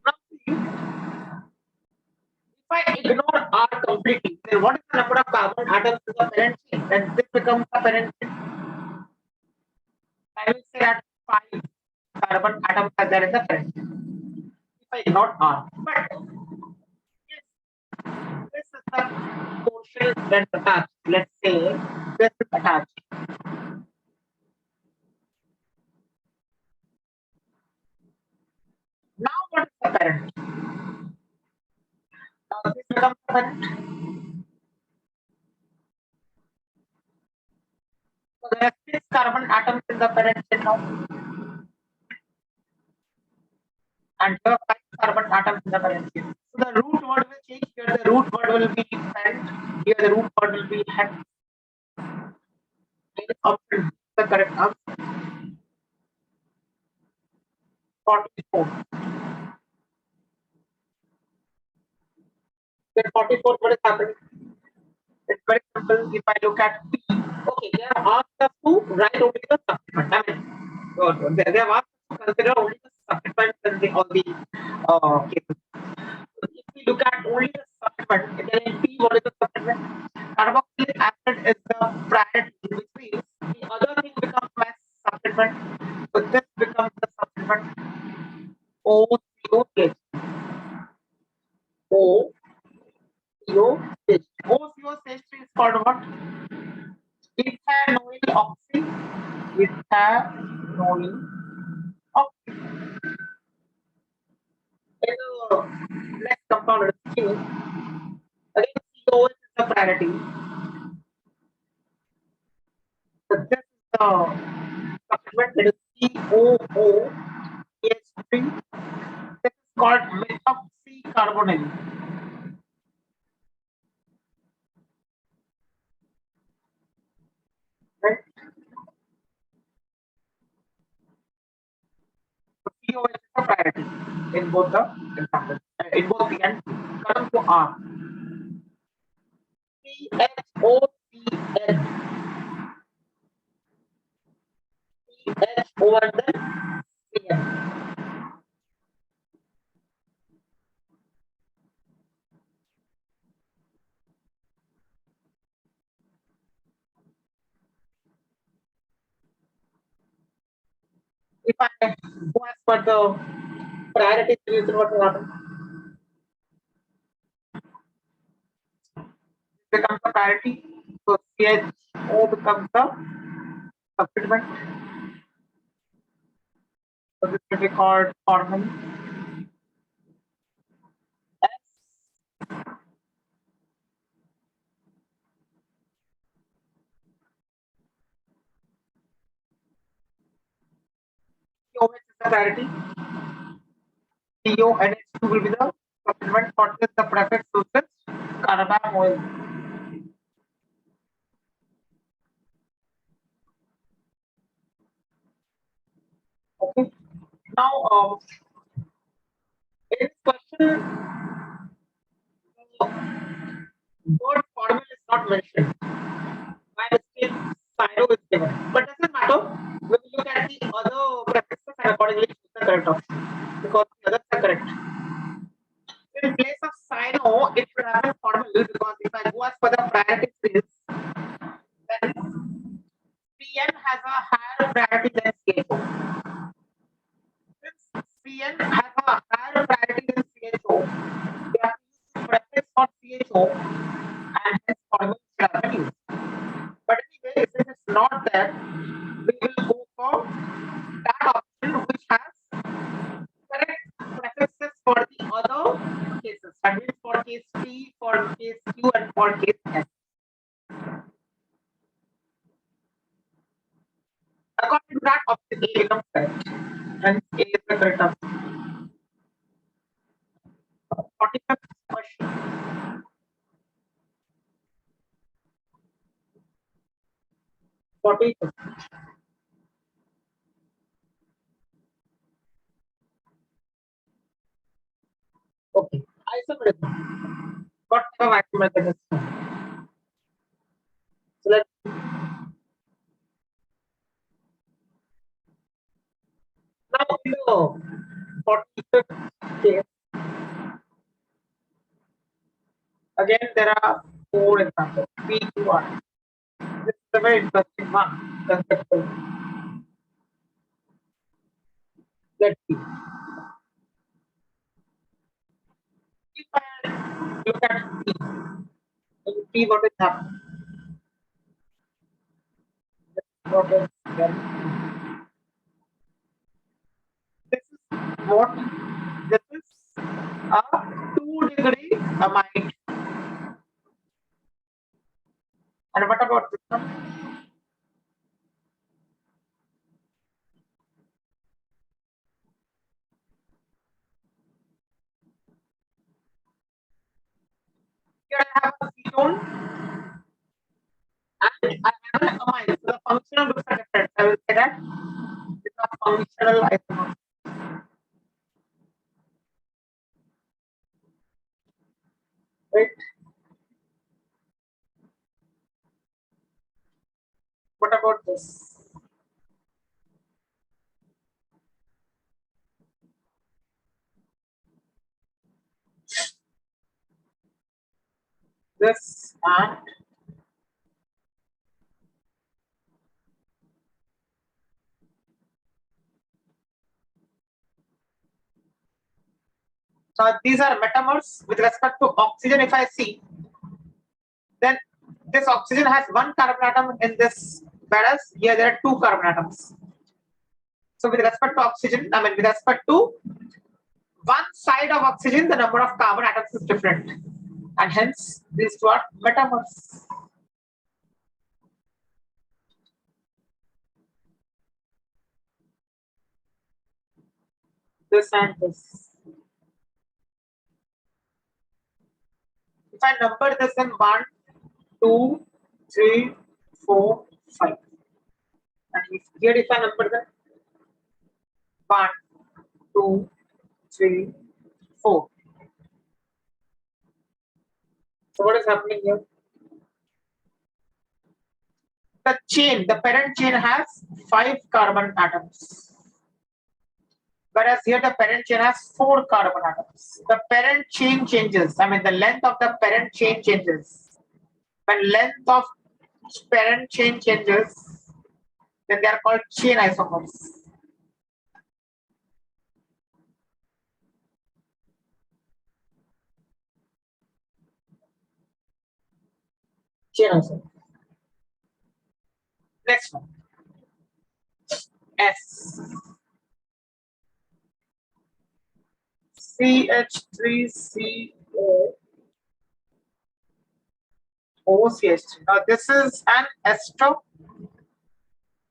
Now see, if I ignore R completely, then what is the number of carbon atoms in the parent chain? Then this becomes the parent chain. I will say that 5 carbon atoms are there in the parent chain. If I ignore R. But this is the portion that's attached. Let's say this is attached. Now what is the parent? Now this becomes the parent. So there are 6 carbon atoms in the parent chain now. And here 5 carbon atoms in the parent chain. So the root word will change. Here the root word will be parent. Here the root word will be head. Option the correct answer. 44. Then 44, what is happening? It's very simple. If I look at P, okay, they have asked us to write only the supplement. I mean, they have asked us to consider only the supplement and all the cases. So if we look at only the supplement, then in P, what is the supplement? Carboxylic acid is the priority, which means the other thing becomes my supplement. So this becomes the supplement. OCOH. OCOH3 is called what? Ethanoyl oxy. Ethanoyl oxy. In the next compound is Q. Again, COH is the priority. So this is the supplement that is COOH3. This is called methoxycarbonyl. Right? So COH is the priority in both the examples. In both the ends. Come to R. CHOCN. CH over the CN. If I go as per the priority distribution, what will happen? It becomes a priority. So CHO becomes the supplement. So this will be called formula. COH is the priority. CO and H2 will be the supplement. What is the prefix to this? Carbamyl. Okay. Now, in this question, word formula is not mentioned. By mistake, Cyro is given. But doesn't matter. We will look at the other prefixes and accordingly choose the correct option. Because the others are correct. In place of Cyro, it should have been formal because if I go as per the priority series, then CN has a higher priority than CHO. Since CN has a higher priority than CHO, we have to use prefix for CHO and we will go for that option which has correct prefixes for the other cases. That means for case P, for case Q, and for case S. According to that, option A becomes correct. And A is the correct option. 45th question. 45th. Okay. Isomerism. What type of isomerism is it? So let's now in the 45th case, again there are four examples. P, Q, R. This is a very interesting one. Conceptual. Let's see. If I look at P, in P what is happening? What is happening? This is what? This is a 2-degree amide. And what about this one? Here I have a ketone and I have an amide. So the functional groups are different. I will say that it's a functional isomer. Right? What about this? This and so these are metamers with respect to oxygen. If I see, then this oxygen has one carbon atom in this, whereas here there are two carbon atoms. So with respect to oxygen, I mean with respect to one side of oxygen, the number of carbon atoms is different, and hence these two are metamers. This and this. If I number this in 1, 2, 3, 4, 5, and here if I number them 1, 2, 3, 4. So what is happening here? The chain, the parent chain has 5 carbon atoms, whereas here the parent chain has 4 carbon atoms. The parent chain changes. I mean the length of the parent chain changes. When length of parent chain changes, then they are called chain isomers. Chain isomers. Next one. S. CH3CO OCH3. Now this is an ester.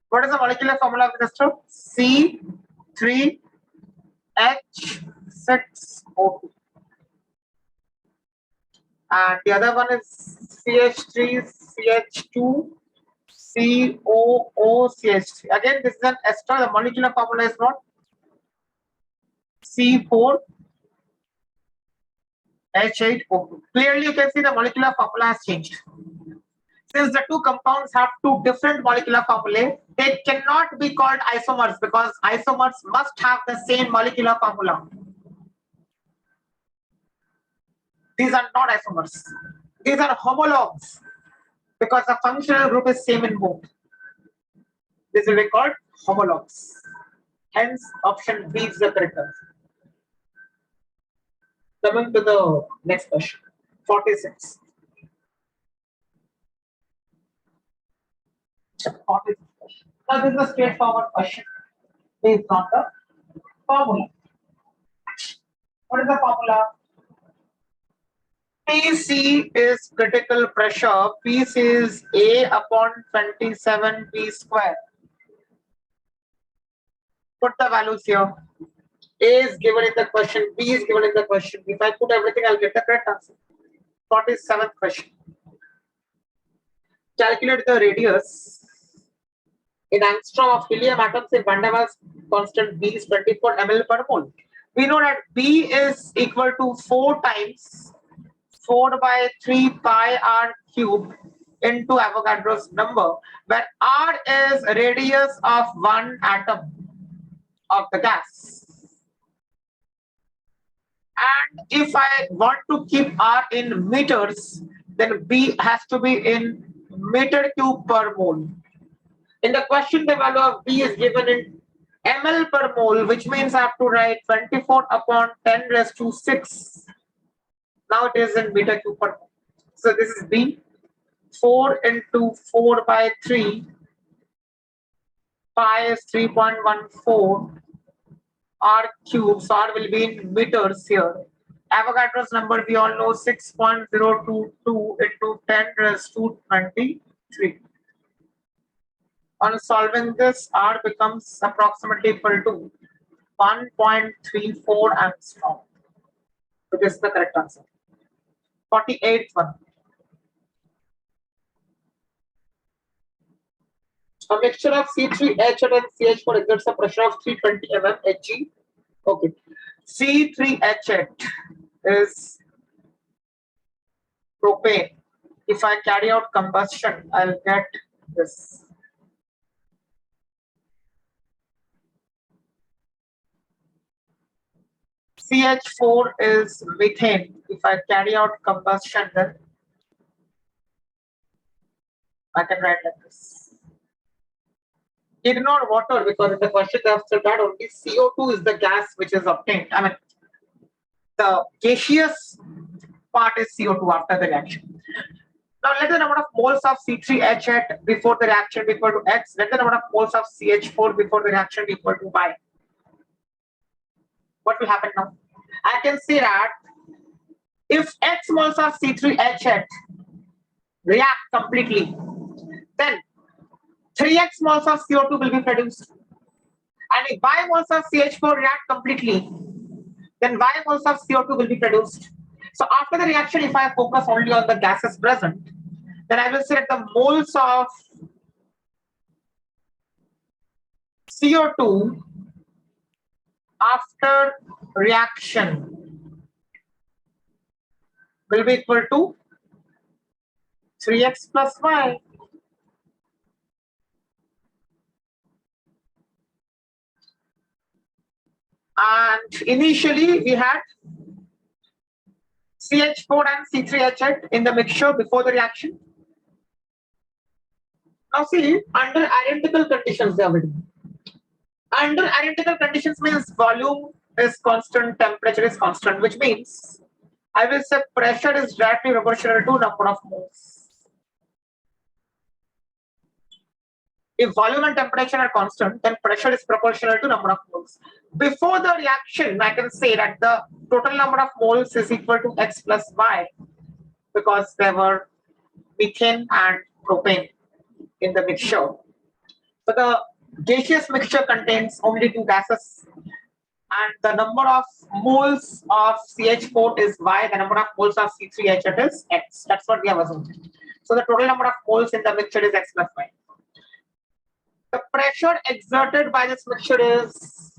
What is the molecular formula of this ester? C3H6O2. And the other one is CH3CH2COOCH3. Again, this is an ester. The molecular formula is what? C4H8O2. Clearly, you can see the molecular formula has changed. Since the two compounds have two different molecular formulae, they cannot be called isomers because isomers must have the same molecular formula. These are not isomers. These are homologs because the functional group is same in both. This will be called homologs. Hence, option B is the correct answer. Coming to the next question, 46. 46 question. Now this is a straightforward question based on the formula. What is the formula? PC is critical pressure. PC is A upon 27 P square. Put the values here. A is given in the question, B is given in the question. If I put everything, I'll get the correct answer. 47th question. Calculate the radius in angstrom of helium atoms if van der Waals constant B is 24 ml per mole. We know that B is equal to 4 times 4 by 3 pi r cube into Avogadro's number, where r is radius of one atom of the gas. And if I want to keep r in meters, then B has to be in meter cube per mole. In the question, the value of B is given in ml per mole, which means I have to write 24 upon 10 raised to 6. Now it is in meter cube per mole. So this is B. 4 into 4 by 3. Pi is 3.14. R cube. So R will be in meters here. Avogadro's number we all know 6.022 into 10 raised to 23. On solving this, R becomes approximately equal to 1.34 angstrom. So this is the correct answer. 48th one. A mixture of C3H8 and CH4 exerts a pressure of 320 mm Hg. Okay. C3H8 is propane. If I carry out combustion, I'll get this. CH4 is methane. If I carry out combustion, then I can write like this. Ignore water because in the question they have said that only CO2 is the gas which is obtained. I mean, the gaseous part is CO2 after the reaction. Now let the number of moles of C3H8 before the reaction be equal to X. Let the number of moles of CH4 before the reaction be equal to Y. What will happen now? I can see that if X moles of C3H8 react completely, then 3x moles of CO2 will be produced. And if Y moles of CH4 react completely, then Y moles of CO2 will be produced. So after the reaction, if I focus only on the gases present, then I will say that the moles of CO2 after reaction will be equal to 3x plus Y. And initially we had CH4 and C3H8 in the mixture before the reaction. Now see, under identical conditions they are written. Under identical conditions means volume is constant, temperature is constant, which means I will say pressure is directly proportional to number of moles. If volume and temperature are constant, then pressure is proportional to number of moles. Before the reaction, I can say that the total number of moles is equal to X plus Y because there were methane and propane in the mixture. But the gaseous mixture contains only two gases, and the number of moles of CH4 is Y, the number of moles of C3H8 is X. That's what we have assumed. So the total number of moles in the mixture is X plus Y. The pressure exerted by this mixture is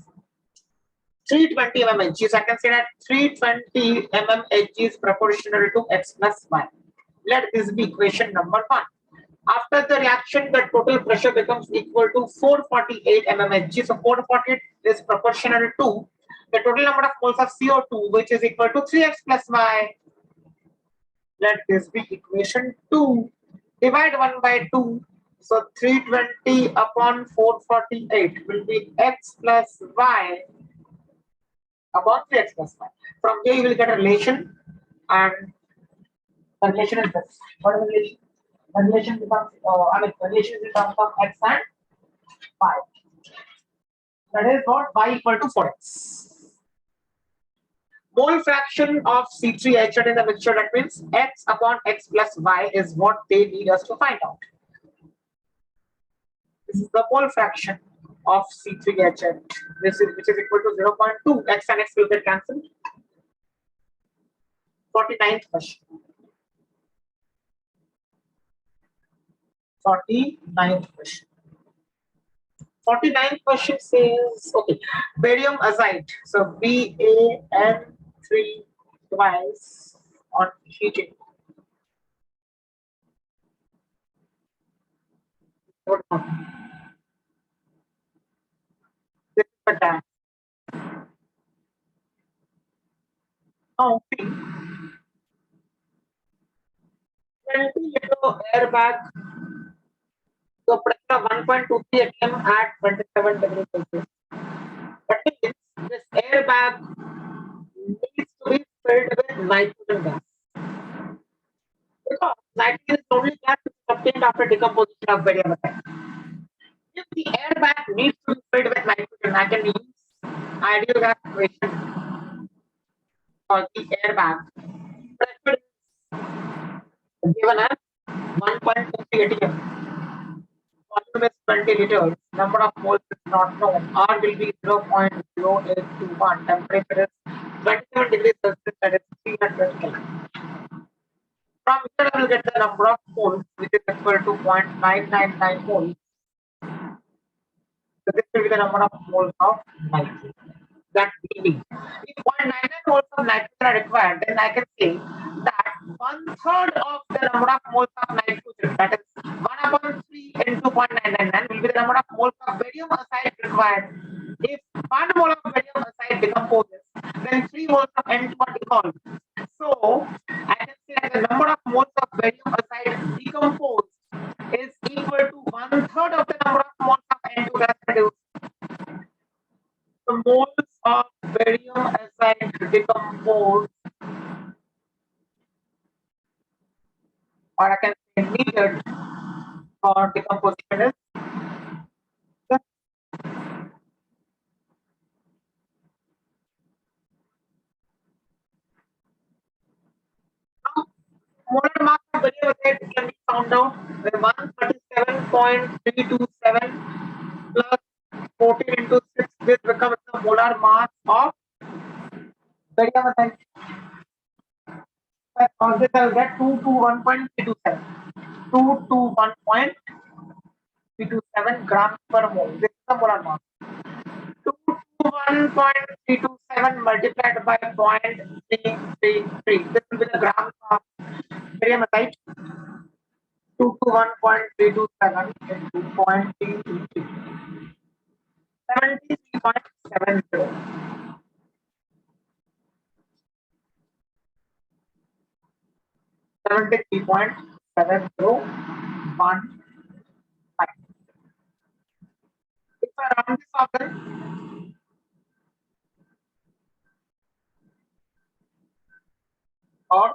320 mmHg. So I can say that 320 mmHg is proportional to X plus Y. Let this be equation number 1. After the reaction, the total pressure becomes equal to 448 mmHg. So 448 is proportional to the total number of moles of CO2, which is equal to 3x plus Y. Let this be equation 2. Divide 1 by 2. So 320 upon 448 will be X plus Y upon 3x plus Y. From here you will get a relation, and the relation is this. What is the relation? The relation becomes, the relation is in terms of X and 5. That is what y equal to 4x. Mole fraction of C3H8 in the mixture, that means x upon x plus y is what they need us to find out. This is the mole fraction of C3H8, which is equal to 0.2. X and x will get cancelled. 49th question. 49th question. 49th question says, okay, barium azide. So BAN3 twice on heating. This is the time. Now, 20-liter airbag. So pressure 1.23 atm at 27 degrees Celsius. That means this airbag needs to be filled with nitrogen gas. Because nitrogen is the only gas which is obtained after decomposition of barium azide. If the airbag needs to be filled with nitrogen, I can use ideal gas equation for the airbag. Pressure is given as 1.23 atm. Volume is 20 liters. Number of moles is not known. R will be 0.0821. Temperature is 27 degrees Celsius, that is 300 Kelvin. From here, I will get the number of moles, which is equal to 0.999 moles. So this will be the number of moles of nitrogen that we need. If 0.99 moles of nitrogen are required, then I can say that 1/3 of the number of moles of nitrogen, that is 1/3 into 0.999, will be the number of moles of barium azide required. If 1 mole of barium azide decomposes, then 3 moles of N2 are dissolved. So I can say that the number of moles of barium azide decomposed is equal to 1/3 of the number of moles of N2 gas produced. The moles of barium azide decomposed, or I can say needed for decomposition, is molar mass of barium azide can be found out with 137.327 plus 14 into 6. This becomes the molar mass of barium azide. On this, I will get 221.327. 221.327 grams per mole. This is the molar mass. 221.327 multiplied by 0.333. This will be the grams of barium azide. 221.327 into 0.333. 73.70. 73.701. If I round this off, then or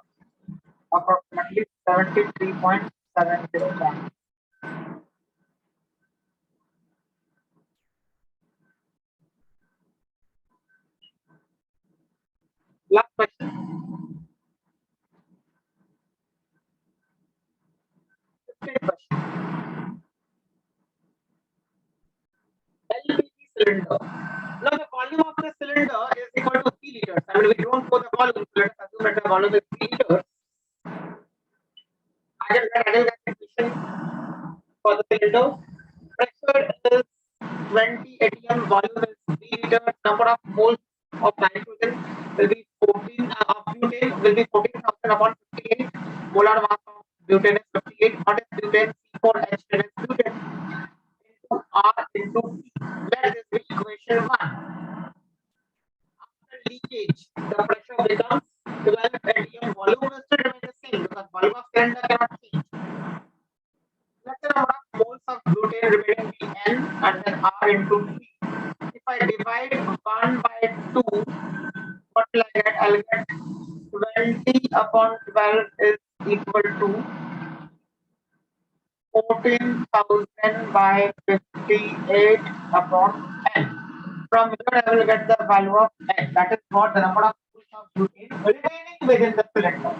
approximately 73.70 grams. Last question. 15th question. LPG cylinder. Now the volume of the cylinder is equal to 3 liters. I mean, we don't know the volume. Let us assume that the volume is 3 liters. I can get another equation for the cylinder. Pressure is 20 atm. Volume is 3 liters. Number of moles of nitrogen will be 14. Of butane will be 14,000 upon 58. Molar mass of butane is 58. What is butane? C4H10 is butane. Into R into P. Where this is equation 1. After leakage, the pressure becomes 12 atm. Volume will still remain the same because volume of cylinder cannot change. Let the number of moles of butane remaining be N and then R into P. If I divide 1 by 2, what will I get? I'll get 20 upon 12 is equal to 14,000 by 58 upon n. From here I will get the value of n. That is what the number of moles of butane remaining within the cylinder.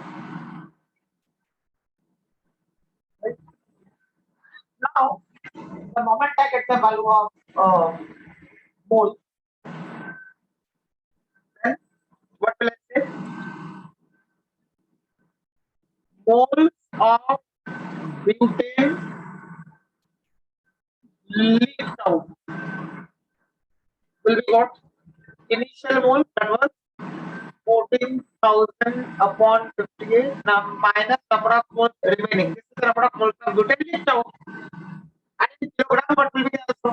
Right? Now, the moment I get the value of mole, then what will I say? Moles of butane leaked out will be what? Initial mole, that was 14,000 upon 58. Now minus number of moles remaining. This is the number of moles of butane leaked out. And in kilogram, what will be the answer?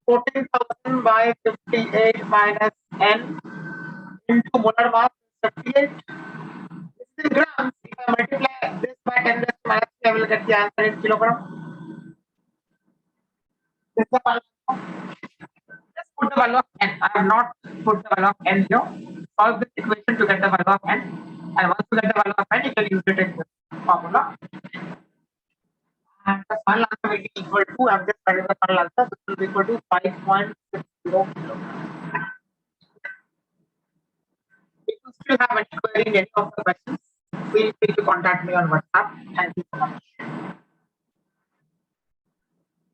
14,000 by 58 minus n into molar mass 58. This is in grams. If I multiply this by 10 raised to minus 3, I will get the answer in kilogram. This is the final answer. Just put the value of n. I have not put the value of n here. Solve this equation to get the value of n. And once you get the value of n, you can use it in this formula. And the final answer will be equal to, I'm just writing the final answer, this will be equal to 5.60 kilograms. If you still have any query in any of the questions, feel free to contact me on WhatsApp. Thank you so much.